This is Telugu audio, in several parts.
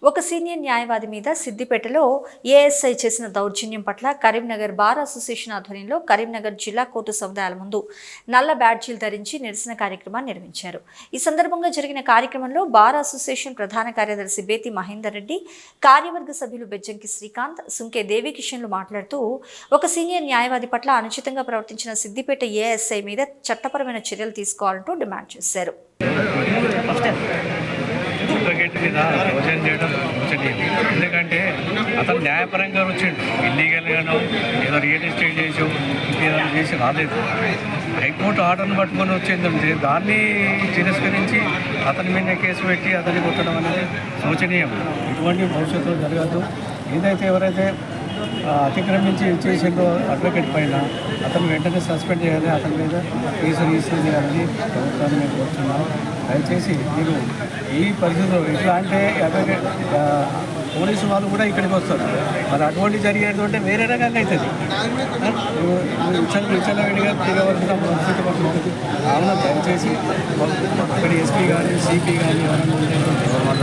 ఒక సీనియర్ న్యాయవాది మీద సిద్దిపేటలో ఏఎస్ఐ చేసిన దౌర్జన్యం పట్ల కరీంనగర్ బార్ అసోసియేషన్ ఆధ్వర్యంలో కరీంనగర్ జిల్లా కోర్టు సముదాయాల ముందు నల్ల బ్యాడ్జీలు ధరించి నిరసన కార్యక్రమాన్ని నిర్వహించారు. ఈ సందర్భంగా జరిగిన కార్యక్రమంలో బార్ అసోసియేషన్ ప్రధాన కార్యదర్శి బేతి మహేందర్ రెడ్డి, కార్యవర్గ సభ్యులు బెజ్జంకి శ్రీకాంత్, సుంకే దేవికిషన్లు మాట్లాడుతూ ఒక సీనియర్ న్యాయవాది పట్ల అనుచితంగా ప్రవర్తించిన సిద్దిపేట ఏఎస్ఐ మీద చట్టపరమైన చర్యలు తీసుకోవాలంటూ డిమాండ్ చేశారు. అడ్వకేట్ మీద భోజనం చేయడం ముచ్చటేది. ఎందుకంటే అతను న్యాయపరంగా వచ్చిండు, ఇల్లీగల్గానో ఏదో రియల్ ఎస్టేట్ చేసి ఏదైనా చేసి రాలేదు. హైకోర్టు ఆర్డర్ను పట్టుకొని వచ్చిందంటే దాన్ని తిరస్కరించి అతని మీద కేసు పెట్టి అతన్ని కొట్టడం అనేది శోచనీయం. ఇటువంటి భవిష్యత్తులో జరగదు. ఏదైతే ఎవరైతే అతిక్రమించి చేసిందో అడ్వకేట్ పైన అతను వెంటనే సస్పెండ్ చేయాలి, అతని మీద కేసు రిజిస్టర్ చేయాలని ప్రభుత్వాన్ని మేము కోరుతున్నాం. దయచేసి మీరు ఈ పరిస్థితుల్లో ఎట్లా అంటే అడ్వకేట్ పోలీసు వాళ్ళు కూడా ఇక్కడికి వస్తారు, మరి అటువంటి జరిగేది అంటే వేరే రకంగా అవుతుంది. విచ్చలవిడిగా తిరగవలసిన పరిస్థితి పడుతుంది. కావున దయచేసి ఇక్కడ ఎస్పీ కానీ సిపి కానీ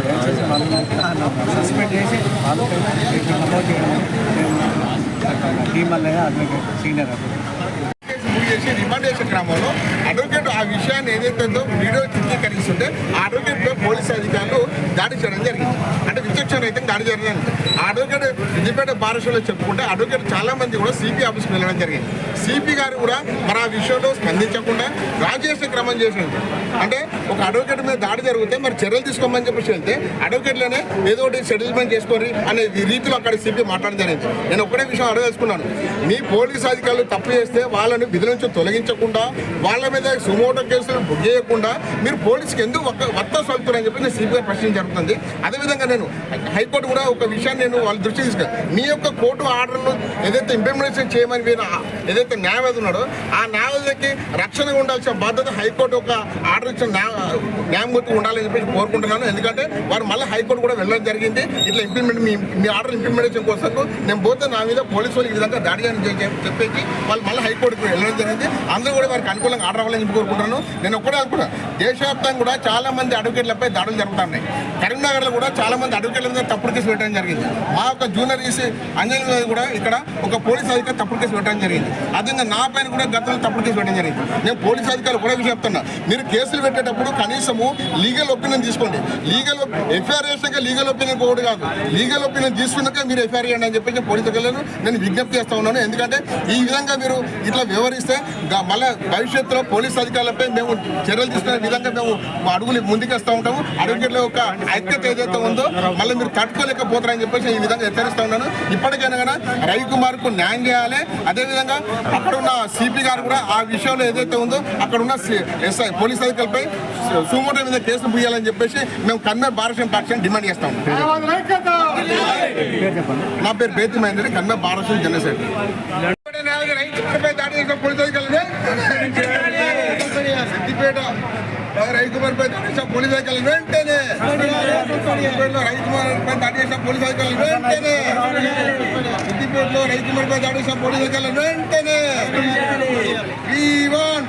దయచేసి వాళ్ళని సస్పెండ్ చేసి వాళ్ళకైనా నమోదు చేయడం టీమల్లయ్య అడ్వకేట్ సీనియర్ అడ్వకేట్ చేసి రిమాండ్ చేసే క్రమంలో అడ్వకేట్ ఆ విషయాన్ని ఏదైతే వీడియో చిత్రీకరిస్తుంటే ఆ అడ్వకేట్పై పోలీసు అధికారులు దాడి చేయడం జరిగింది. అంటే విచక్షణ అయితే దాడి జరిగింది. ఆ అడ్వకేట్ సిద్దిపేట బారషలో చెప్పుకుంటే అడ్వకేట్ చాలా మంది కూడా సిపి ఆఫీస్కి వెళ్ళడం జరిగింది. సిపి గారు కూడా మరి ఆ విషయంలో స్పందించకుండా రాజేసే క్రమం చేసింది. అంటే ఒక అడ్వకేట్ మీద దాడి జరిగితే మరి చర్యలు తీసుకోమని చెప్పేసి వెళ్తే అడ్వకేట్లోనే ఏదో ఒకటి సెటిల్మెంట్ చేసుకొని అనే రీతిలో అక్కడ సిపి మాట్లాడడం జరిగింది. నేను ఒకటే విషయం అడగదలుచుకున్నాను, మీ పోలీసు అధికారులు తప్పు చేస్తే వాళ్ళని విధుల నుంచి తొలగించకుండా వాళ్ళ మీద సుమోటో కేసులు బుక్ చేయకుండా మీరు పోలీసుకి ఎందుకు వర్త సలుపుతారని చెప్పి నేను సిబిఐ ప్రశ్న జరుగుతుంది. అదేవిధంగా నేను హైకోర్టు కూడా ఒక విషయాన్ని నేను వాళ్ళ దృష్టి తీసుకున్నాను. మీ యొక్క కోర్టు ఆర్డర్ను ఏదైతే ఇంప్లిమెంటేషన్ చేయమని మీరు ఏదైతే న్యాయవాది ఉన్నాడో ఆ న్యాయవాదికి రక్షణగా ఉండాల్సిన బాధ్యత హైకోర్టు ఒక ఆర్డర్ ఇచ్చిన న్యాయమూర్తి ఉండాలని చెప్పి కోరుకుంటున్నాను. ఎందుకంటే వారు మళ్ళీ హైకోర్టు కూడా వెళ్ళడం జరిగింది. ఇట్లా మీ ఆర్డర్ ఇంప్లిమెంటేషన్ కోసం నేను పోతే నా మీద పోలీసు వాళ్ళు ఈ విధంగా దాడి అని చెప్పేసి వాళ్ళు మళ్ళీ హైకోర్టుకు వెళ్ళడం జరిగింది. అందరూ కూడా వారికి అనుకూలంగా ఆర్డర్ అవ్వాలని చెప్పి కోరుకుంటున్నాను. నేను ఒక్కడే అనుకున్నాను, దేశవ్యాప్తంగా కూడా చాలా మంది అడ్వకేట్లపై దాడులు జరుగుతున్నాయి. కరీంనగర్లో కూడా చాలా మంది అడ్వకేట్ల మీద తప్పుడు కేసు పెట్టడం జరిగింది. మా యొక్క జూనియర్ ఈసీ అంజలి మీద కూడా ఇక్కడ ఒక పోలీస్ అధికారి తప్పుడు కేసు పెట్టడం జరిగింది. అదేవిధంగా నా పైన కూడా గతంలో తప్పుడు కేసు పెట్టడం జరిగింది. నేను పోలీస్ అధికారులు కూడా విషయం చెప్తున్నా, మీరు కేసులు పెట్టేటప్పుడు కనీసము లీగల్ ఒపీనియన్ తీసుకోండి. ఎఫ్ఐఆర్ చేసినాక లీగల్ ఒపీనియన్ కూడా కాదు, లీగల్ ఒపీనియన్ తీసుకున్నాక మీరు ఎఫ్ఐఆర్ చేయండి అని చెప్పేసి పోలీసు అధికారులను నేను విజ్ఞప్తి చేస్తూ ఉన్నాను. ఎందుకంటే ఈ విధంగా మీరు ఇట్లా వ్యవహరిస్తే మళ్ళీ భవిష్యత్తులో పోలీసు అధికారులపై మేము చర్యలు తీసుకునే విధంగా మేము అడుగులు ముందుకేస్తూ ఉంటాము. అడ్వకేట్ల యొక్క ఐక్యత ఏదైతే ఉందో మళ్ళీ మీరు తట్టుకోలేకపోతారని చెప్పేసి ఈ విధంగా హెచ్చరిస్తూ ఉన్నాను. ఇప్పటికైనా కానీ రవికుమార్కు న్యాయం చేయాలి. అదేవిధంగా అక్కడున్న సిపి గారు కూడా ఆ విషయంలో ఏదైతే ఉందో అక్కడున్న ఎస్ఐ పోలీసు అధికారులపై సుమోటో మీద కేసులు పూయాలని చెప్పేసి మేము కన్వర్ భారత పక్షాన్ని డిమాండ్ చేస్తాం. నా పేరు బేతి మహేందర్, కన్వర్ భారత జనరల్ సెక్రటరీ. దాడి చేసిన పోలీసు అధికారులు సిద్దిపేట రవికుమార్ పై దాడి చేసిన పోలీసు అధికారులు వెంటనే రవికుమార్ పై దాడి చేసిన పోలీసు అధికారులు వెంటనే సిద్దిపేటలో రవికుమార్ పై దాడి చేసిన పోలీసు అధికారులు వెంటనే V1